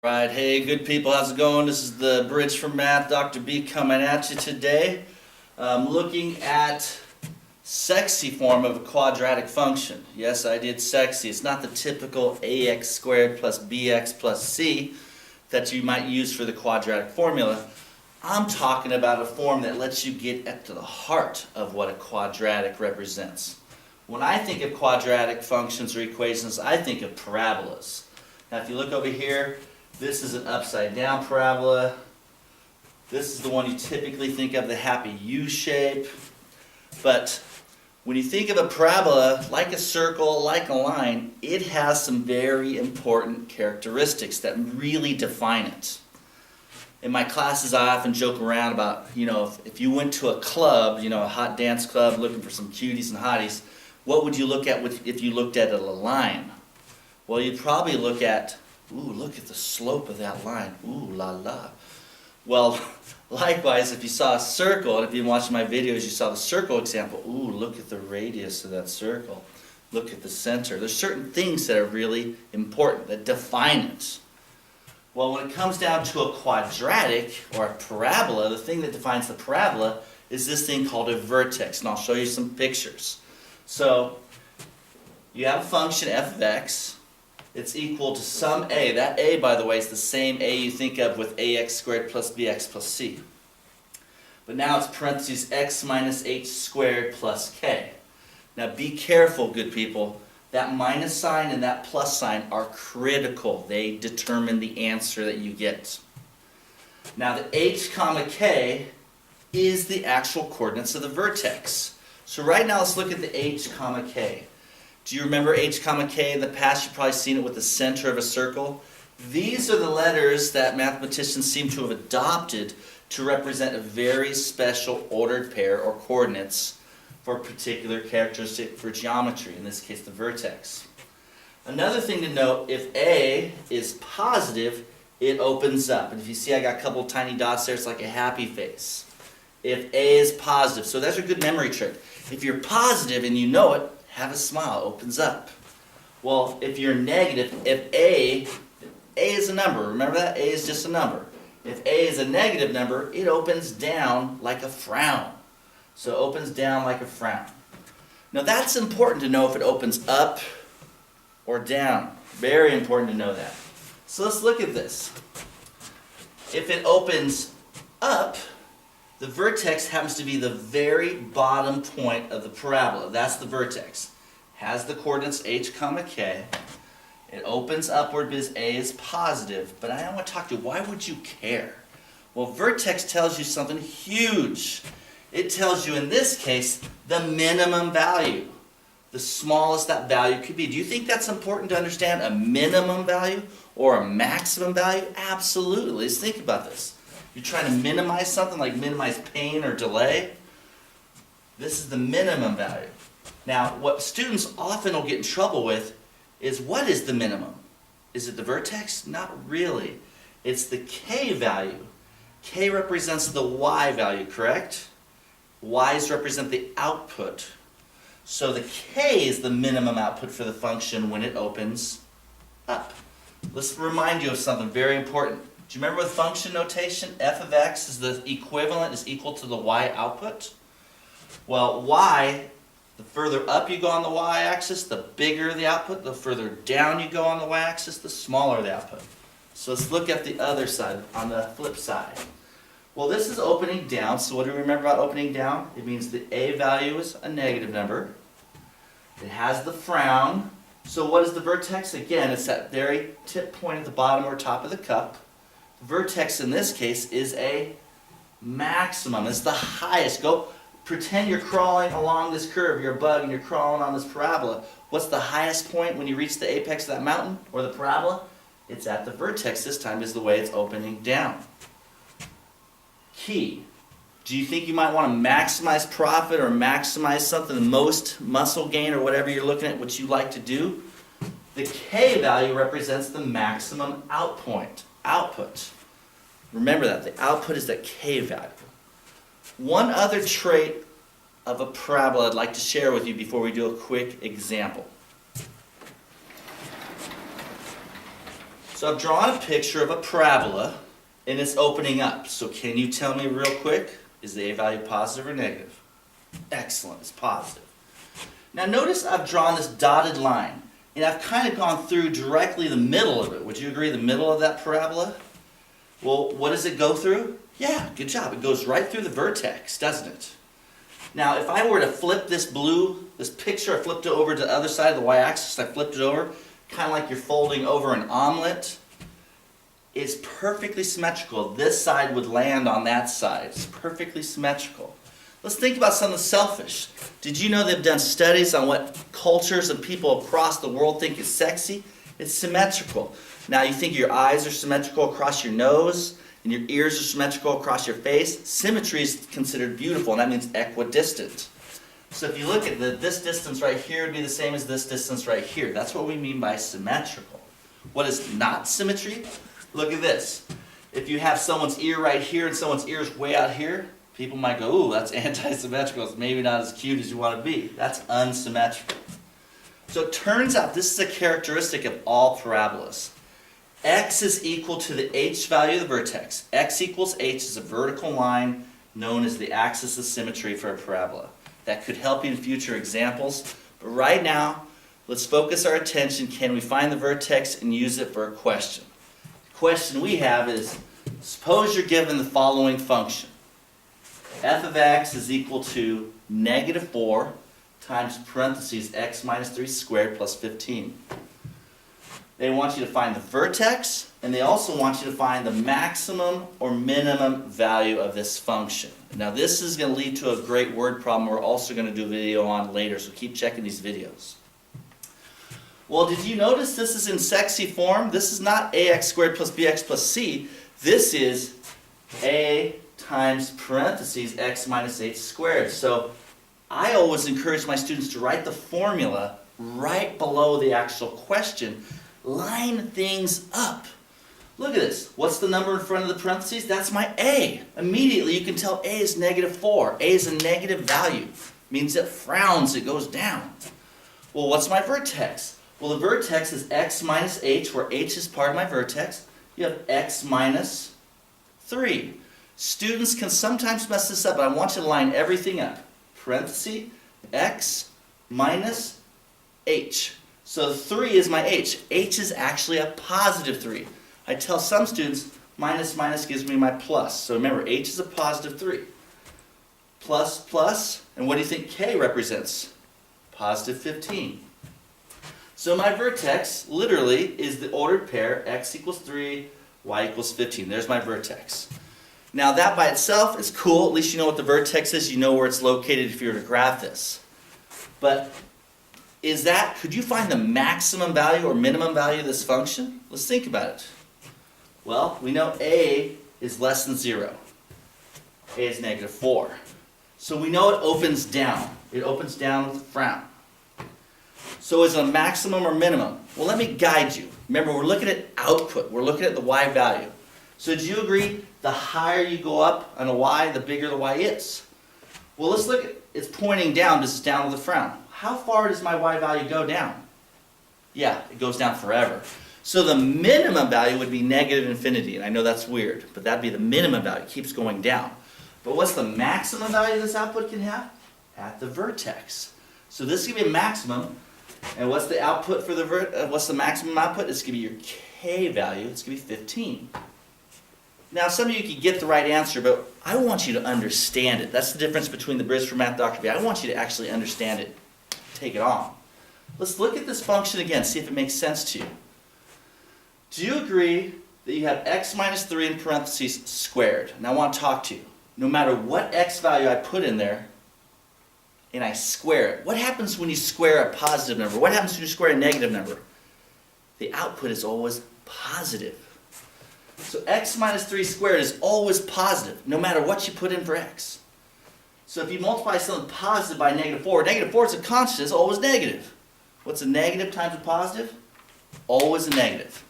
Right, hey good people, how's it going? This is the Bridge for Math, Dr. B coming at you today. Looking at sexy form of a quadratic function. Yes, I did sexy. It's not the typical ax squared plus bx plus c that you might use for the quadratic formula. I'm talking about a form that lets you get at the heart of what a quadratic represents. When I think of quadratic functions or equations, I think of parabolas. Now if you look over here, this is an upside down parabola. This is the one you typically think of, the happy U shape. But when you think of a parabola, like a circle, like a line, it has some very important characteristics that really define it. In my classes, I often joke around about, if you went to a club, a hot dance club, looking for some cuties and hotties, what would you look at if you looked at a line? Well, you'd probably look at, ooh, look at the slope of that line. Ooh, la la. Well, likewise, if you saw a circle, and if you've been watching my videos, you saw the circle example. Ooh, look at the radius of that circle. Look at the center. There's certain things that are really important, that define it. Well, when it comes down to a quadratic, or a parabola, the thing that defines the parabola is this thing called a vertex, and I'll show you some pictures. So, you have a function f of x. It's equal to some a. That a, by the way, is the same a you think of with ax squared plus bx plus c. But now it's parentheses x minus h squared plus k. Now be careful, good people. That minus sign and that plus sign are critical. They determine the answer that you get. Now the h comma k is the actual coordinates of the vertex. So right now let's look at the h comma k. Do you remember h comma k? In the past you've probably seen it with the center of a circle. These are the letters that mathematicians seem to have adopted to represent a very special ordered pair or coordinates for a particular characteristic for geometry, in this case the vertex. Another thing to note, if a is positive, it opens up. And if you see I got a couple tiny dots there, it's like a happy face. If a is positive, so that's a good memory trick. If you're positive and you know it, have a smile, opens up. Well, if you're negative, if a is a number, remember that? A is just a number. If a is a negative number, it opens down like a frown. So it opens down like a frown. Now that's important to know if it opens up or down. Very important to know that. So let's look at this. If it opens up, the vertex happens to be the very bottom point of the parabola. That's the vertex. Has the coordinates h comma k. It opens upward because a is positive. But I want to talk to you, why would you care? Well, vertex tells you something huge. It tells you, in this case, the minimum value. The smallest that value could be. Do you think that's important to understand? A minimum value or a maximum value? Absolutely. Let's think about this. You're trying to minimize something, like minimize pain or delay. This is the minimum value. Now, what students often will get in trouble with is, what is the minimum? Is it the vertex? Not really. It's the k value. K represents the y value, correct? Y's represent the output. So the k is the minimum output for the function when it opens up. Let's remind you of something very important. Do you remember with function notation, f of x is the equivalent, is equal to the y output? Well, y, the further up you go on the y-axis, the bigger the output. The further down you go on the y-axis, the smaller the output. So let's look at the other side, on the flip side. Well, this is opening down, so what do we remember about opening down? It means the a value is a negative number. It has the frown. So what is the vertex? Again, it's that very tip point at the bottom or top of the cup. Vertex in this case is a maximum. It's the highest. Go pretend you're crawling along this curve. You're a bug and you're crawling on this parabola. What's the highest point when you reach the apex of that mountain or the parabola? It's at the vertex. This time is the way it's opening down. Key. Do you think you might want to maximize profit or maximize something, the most muscle gain or whatever you're looking at, what you like to do? The k value represents the maximum output. Remember that. The output is the k value. One other trait of a parabola I'd like to share with you before we do a quick example. So I've drawn a picture of a parabola and it's opening up. So can you tell me real quick, is the A value positive or negative? Excellent, it's positive. Now notice I've drawn this dotted line and I've kind of gone through directly the middle of it. Would you agree, the middle of that parabola? Well, what does it go through? Yeah, good job. It goes right through the vertex, doesn't it? Now, if I were to flip this picture, I flipped it over to the other side of the y-axis, I flipped it over, kind of like you're folding over an omelet. It's perfectly symmetrical. This side would land on that side. It's perfectly symmetrical. Let's think about something selfish. Did you know they've done studies on what cultures and people across the world think is sexy? It's symmetrical. Now you think your eyes are symmetrical across your nose and your ears are symmetrical across your face. Symmetry is considered beautiful, and that means equidistant. So if you look at this distance right here would be the same as this distance right here. That's what we mean by symmetrical. What is not symmetry? Look at this. If you have someone's ear right here and someone's ear is way out here, people might go, ooh, that's anti-symmetrical. It's maybe not as cute as you want to be. That's unsymmetrical. So it turns out this is a characteristic of all parabolas. X is equal to the h value of the vertex. X equals h is a vertical line known as the axis of symmetry for a parabola. That could help you in future examples. But right now, let's focus our attention. Can we find the vertex and use it for a question? The question we have is, suppose you're given the following function. F of x is equal to negative 4 times parentheses x minus 3 squared plus 15. They want you to find the vertex, and they also want you to find the maximum or minimum value of this function. Now this is going to lead to a great word problem we're also going to do a video on later, so keep checking these videos. Well, did you notice this is in sexy form? This is not ax squared plus bx plus c. This is a times parentheses x minus h squared. So I always encourage my students to write the formula right below the actual question. Line things up. Look at this. What's the number in front of the parentheses? That's my a. Immediately you can tell a is negative 4. A is a negative value. Means it frowns, it goes down. Well, what's my vertex? Well, the vertex is x minus h, where h is part of my vertex. You have x minus 3. Students can sometimes mess this up, but I want you to line everything up. Parenthesis, x minus h. So 3 is my h. H is actually a positive 3. I tell some students, minus minus gives me my plus. So remember, h is a positive 3. Plus, plus, and what do you think k represents? Positive 15. So my vertex, literally, is the ordered pair, x equals 3, y equals 15. There's my vertex. Now that by itself is cool. At least you know what the vertex is. You know where it's located if you were to graph this. But could you find the maximum value or minimum value of this function? Let's think about it. Well, we know a is less than 0. A is negative 4. So we know it opens down. It opens down with a frown. So is it a maximum or minimum? Well, let me guide you. Remember, we're looking at output. We're looking at the y value. So do you agree the higher you go up on a y, the bigger the y is? Well, let's look at, it's pointing down. This is down with a frown. How far does my y value go down? Yeah, it goes down forever. So the minimum value would be negative infinity, and I know that's weird, but that'd be the minimum value. It keeps going down. But what's the maximum value this output can have? At the vertex. So this is going to be a maximum, and what's the output for what's the maximum output? It's going to be your k value. It's going to be 15. Now, some of you can get the right answer, but I want you to understand it. That's the difference between the Bridge for Math Dr. B. I want you to actually understand it. Take it on. Let's look at this function again, see if it makes sense to you. Do you agree that you have x minus 3 in parentheses squared? Now I want to talk to you. No matter what x value I put in there, and I square it, what happens when you square a positive number? What happens when you square a negative number? The output is always positive. So x minus 3 squared is always positive, no matter what you put in for x. So if you multiply something positive by negative 4 is a constant, it's always negative. What's a negative times a positive? Always a negative.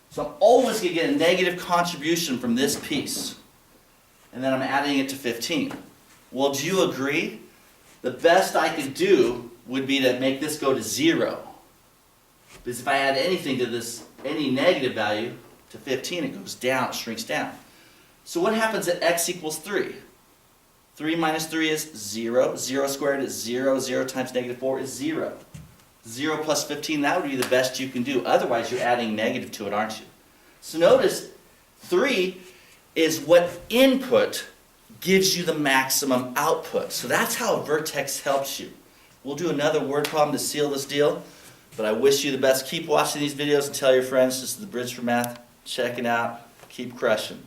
So I'm always going to get a negative contribution from this piece. And then I'm adding it to 15. Well, do you agree? The best I could do would be to make this go to 0. Because if I add anything to this, any negative value to 15, it goes down, it shrinks down. So what happens at x equals 3? 3 minus 3 is 0. 0 squared is 0. 0 times negative 4 is 0. 0 plus 15, that would be the best you can do. Otherwise, you're adding negative to it, aren't you? So notice 3 is what input gives you the maximum output. So that's how Vertex helps you. We'll do another word problem to seal this deal. But I wish you the best. Keep watching these videos and tell your friends. This is the Bridge for Math. Check it out. Keep crushing.